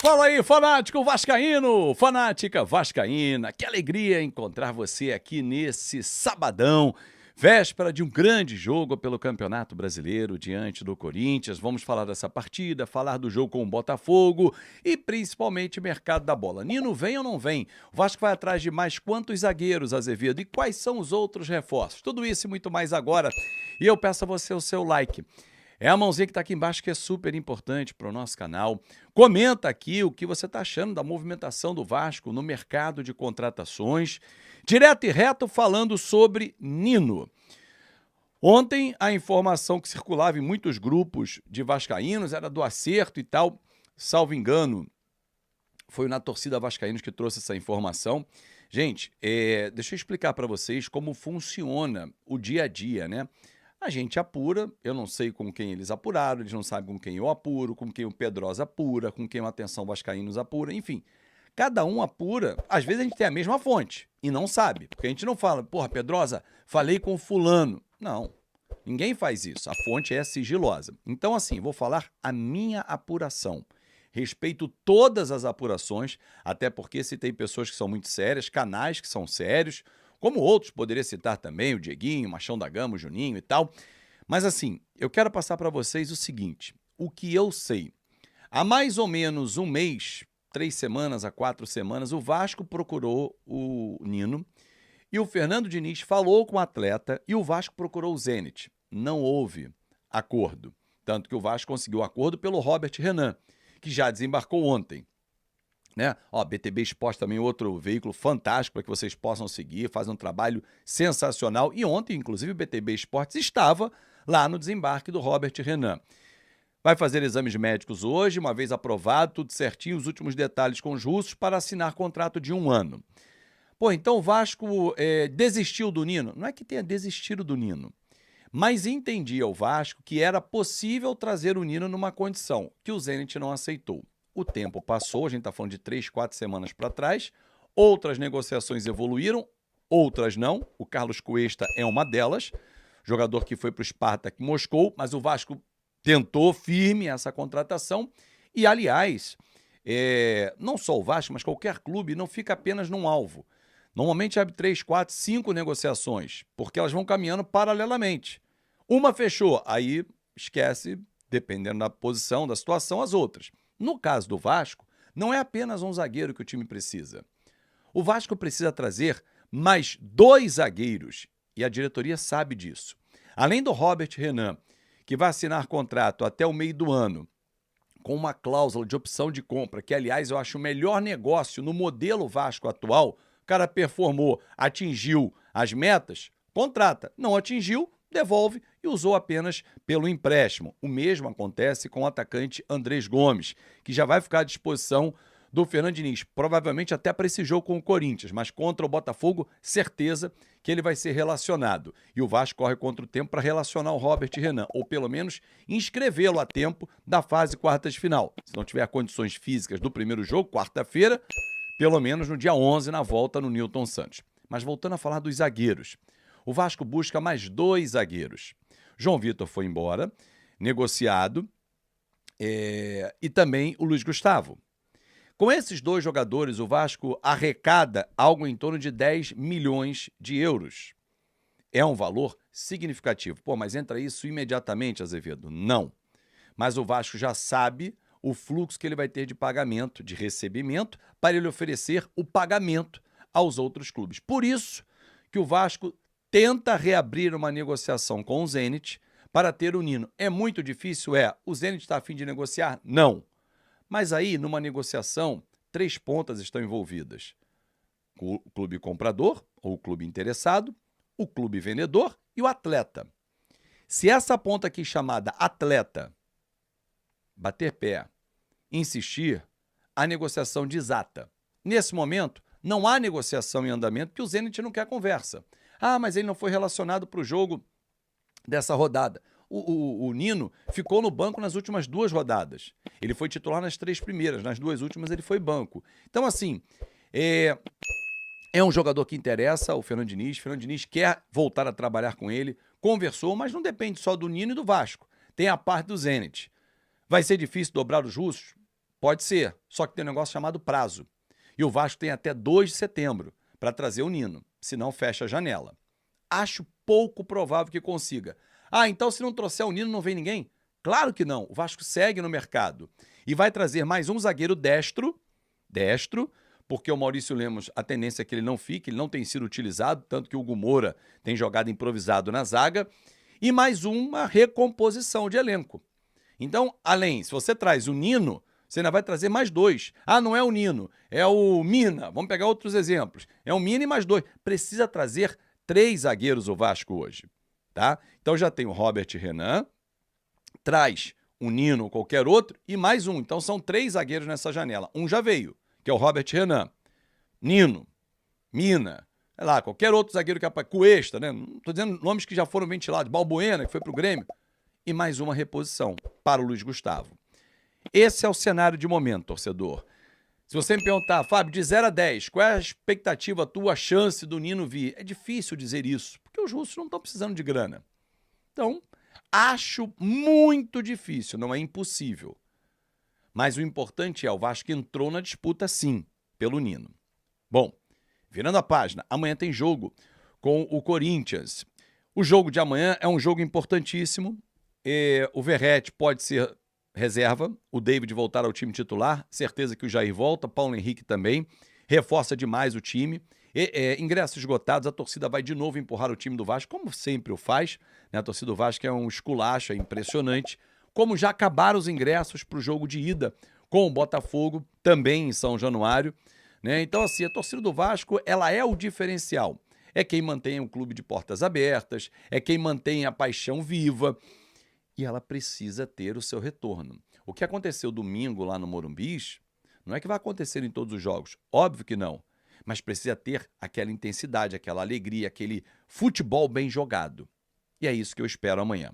Fala aí, fanático vascaíno, fanática vascaína. Que alegria encontrar você aqui nesse sabadão, véspera de um grande jogo pelo Campeonato Brasileiro diante do Corinthians. Vamos falar dessa partida, falar do jogo com o Botafogo e principalmente mercado da bola. Nino vem ou não vem? O Vasco vai atrás de mais quantos zagueiros, Azevedo? E quais são os outros reforços? Tudo isso e muito mais agora. E eu peço a você o seu like. É a mãozinha que está aqui embaixo que é super importante para o nosso canal. Comenta aqui o que você está achando da movimentação do Vasco no mercado de contratações. Direto e reto falando sobre Nino. Ontem a informação que circulava em muitos grupos de vascaínos era do acerto e tal. Salvo engano, foi na torcida vascaínos que trouxe essa informação. Gente, deixa eu explicar para vocês como funciona o dia a dia, né? A gente apura, eu não sei com quem eles apuraram, eles não sabem com quem eu apuro, com quem o Pedrosa apura, com quem o Atenção Vascaínos apura, enfim. Cada um apura, às vezes a gente tem a mesma fonte e não sabe, porque a gente não fala, porra, Pedrosa, falei com fulano. Não, ninguém faz isso, a fonte é sigilosa. Então assim, vou falar a minha apuração. Respeito todas as apurações, até porque se tem pessoas que são muito sérias, canais que são sérios, como outros, poderia citar também o Dieguinho, o Machão da Gama, o Juninho e tal. Mas assim, eu quero passar para vocês o seguinte, o que eu sei. Há mais ou menos um mês, 3 semanas a 4 semanas, o Vasco procurou o Nino e o Fernando Diniz falou com o atleta e o Vasco procurou o Zenit. Não houve acordo. Tanto que o Vasco conseguiu acordo pelo Robert Renan, que já desembarcou ontem. Né? Ó, BTB Esporte também outro veículo fantástico para que vocês possam seguir, faz um trabalho sensacional. E ontem, inclusive, o BTB Esportes estava lá no desembarque do Robert Renan. Vai fazer exames médicos hoje, uma vez aprovado, tudo certinho, os últimos detalhes com os russos para assinar contrato de 1 ano. Pô, então o Vasco desistiu do Nino? Não é que tenha desistido do Nino, mas entendia o Vasco que era possível trazer o Nino numa condição que o Zenit não aceitou. O tempo passou, a gente está falando de 3, 4 semanas para trás, outras negociações evoluíram, outras não, o Carlos Cuesta é uma delas, jogador que foi para o Spartak Moscou, mas o Vasco tentou firme essa contratação e, aliás, não só o Vasco, mas qualquer clube não fica apenas num alvo. Normalmente abre 3, 4, 5 negociações, porque elas vão caminhando paralelamente. Uma fechou, aí esquece, dependendo da posição, da situação, as outras. No caso do Vasco, não é apenas um zagueiro que o time precisa. O Vasco precisa trazer mais 2 zagueiros, e a diretoria sabe disso. Além do Robert Renan, que vai assinar contrato até o meio do ano, com uma cláusula de opção de compra, que, aliás, eu acho o melhor negócio no modelo Vasco atual. O cara performou, atingiu as metas, contrata. Não atingiu, devolve e usou apenas pelo empréstimo. O mesmo acontece com o atacante Andrés Gomes, que já vai ficar à disposição do Fernando Diniz, provavelmente até para esse jogo com o Corinthians, mas contra o Botafogo, certeza que ele vai ser relacionado. E o Vasco corre contra o tempo para relacionar o Robert Renan, ou pelo menos inscrevê-lo a tempo da fase quartas de final. Se não tiver condições físicas do primeiro jogo, quarta-feira, pelo menos no dia 11, na volta no Newton Santos. Mas voltando a falar dos zagueiros, o Vasco busca mais 2 zagueiros. João Vitor foi embora, negociado, e também o Luiz Gustavo. Com esses 2 jogadores, o Vasco arrecada algo em torno de 10 milhões de euros. É um valor significativo. Pô, mas entra isso imediatamente, Azevedo? Não. Mas o Vasco já sabe o fluxo que ele vai ter de pagamento, de recebimento, para ele oferecer o pagamento aos outros clubes. Por isso que o Vasco tenta reabrir uma negociação com o Zenit para ter o Nino. É muito difícil? O Zenit está a fim de negociar? Não. Mas aí, numa negociação, 3 pontas estão envolvidas. O clube comprador, ou o clube interessado, o clube vendedor e o atleta. Se essa ponta aqui chamada atleta bater pé, insistir, a negociação desata. Nesse momento, não há negociação em andamento porque o Zenit não quer conversa. Ah, mas ele não foi relacionado para o jogo dessa rodada. O Nino ficou no banco nas últimas 2 rodadas. Ele foi titular nas 3 primeiras, nas 2 últimas ele foi banco. Então, assim, é um jogador que interessa ao Fernando Diniz. O Fernando Diniz quer voltar a trabalhar com ele, conversou, mas não depende só do Nino e do Vasco. Tem a parte do Zenit. Vai ser difícil dobrar os russos? Pode ser, só que tem um negócio chamado prazo. E o Vasco tem até 2 de setembro para trazer o Nino, senão fecha a janela. Acho pouco provável que consiga. Ah, então se não trouxer o Nino não vem ninguém? Claro que não, o Vasco segue no mercado e vai trazer mais um zagueiro destro, porque o Maurício Lemos, a tendência é que ele não fique, ele não tem sido utilizado, tanto que o Hugo Moura tem jogado improvisado na zaga, e mais uma recomposição de elenco. Então, se você traz o Nino, você ainda vai trazer mais 2. Ah, não é o Nino, é o Mina. Vamos pegar outros exemplos. É o Mina e mais 2. Precisa trazer 3 zagueiros o Vasco hoje, tá? Então já tem o Robert Renan, traz o Nino ou qualquer outro e mais um. Então são 3 zagueiros nessa janela. Um já veio, que é o Robert Renan. Nino, Mina, sei lá, qualquer outro zagueiro que aparece. Cuesta, né? Não tô dizendo nomes que já foram ventilados. Balbuena, que foi pro Grêmio. E mais uma reposição para o Luiz Gustavo. Esse é o cenário de momento, torcedor. Se você me perguntar, Fábio, de 0 a 10, qual é a expectativa, a tua chance do Nino vir? É difícil dizer isso, porque os russos não estão precisando de grana. Então, acho muito difícil, não é impossível. Mas o importante é, o Vasco entrou na disputa sim, pelo Nino. Bom, virando a página, amanhã tem jogo com o Corinthians. O jogo de amanhã é um jogo importantíssimo. O Verratti pode ser reserva, o David voltar ao time titular, certeza que o Jair volta, Paulo Henrique também, reforça demais o time. Ingressos esgotados, a torcida vai de novo empurrar o time do Vasco, como sempre o faz, né? A torcida do Vasco é um esculacho, é impressionante, como já acabaram os ingressos para o jogo de ida com o Botafogo, também em São Januário, né? Então assim, a torcida do Vasco, ela é o diferencial, é quem mantém o clube de portas abertas, é quem mantém a paixão viva, e ela precisa ter o seu retorno. O que aconteceu domingo lá no Morumbis, não é que vai acontecer em todos os jogos, óbvio que não, mas precisa ter aquela intensidade, aquela alegria, aquele futebol bem jogado. E é isso que eu espero amanhã.